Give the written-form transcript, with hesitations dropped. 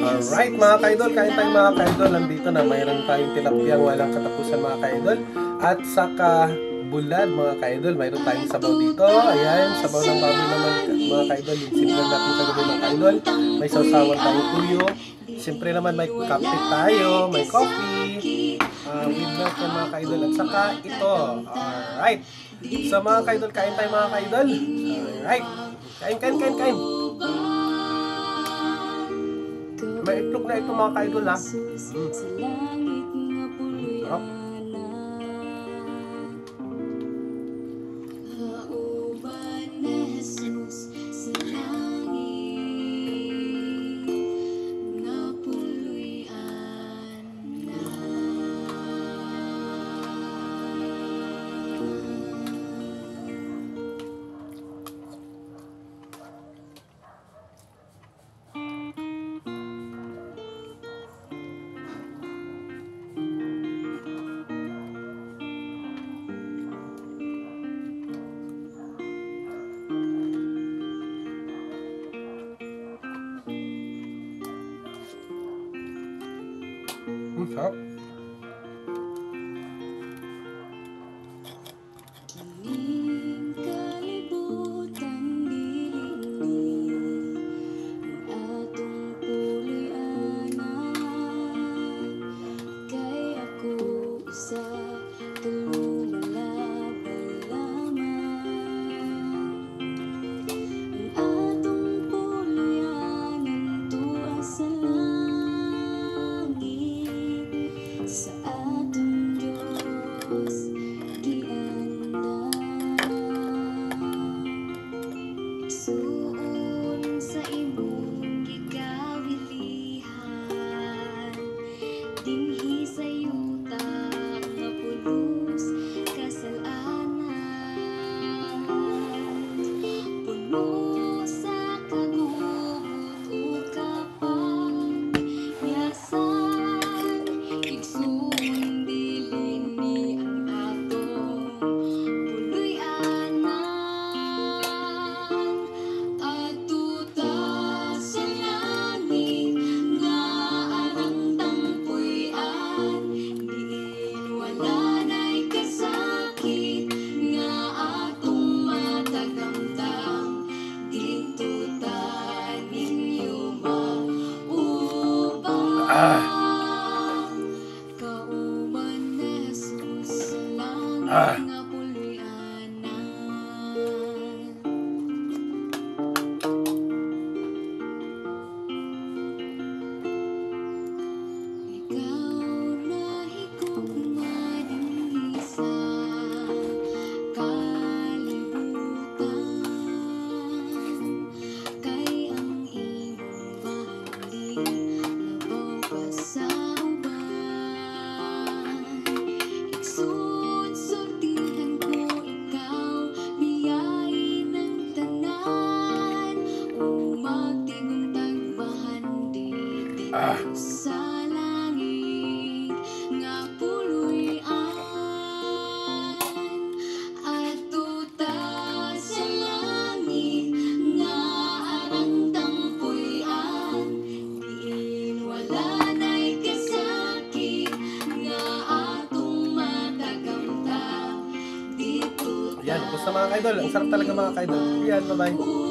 Alright mga ka-idol, kain tayo mga ka-idol. Nandito na, mayroon tayong tilapiyang walang katapusan mga ka-idol. At saka bulad mga ka-idol, mayroon tayong sabaw dito. Ayan, sabaw ng baboy naman mga ka-idol. Yung sinigang natin kagabi mga ka-idol. May sausawan tayong tuyo. Siyempre naman may kape tayo, may coffee. With milk yan mga ka-idol. At saka ito. Alright. So mga ka-idol, kain tayo mga ka-idol. Alright. Kain. May itlog na ito mga ka-idol ha. Sarap. Sarap. Sa langit nga puluyan at tuta sa langit nga arang tampuyan, diin wala na'y kasakit nga atong matagamtam dito. Ayan, basta mga ka-idol, ang sarap talaga mga ka-idol. Ayan, bye-bye.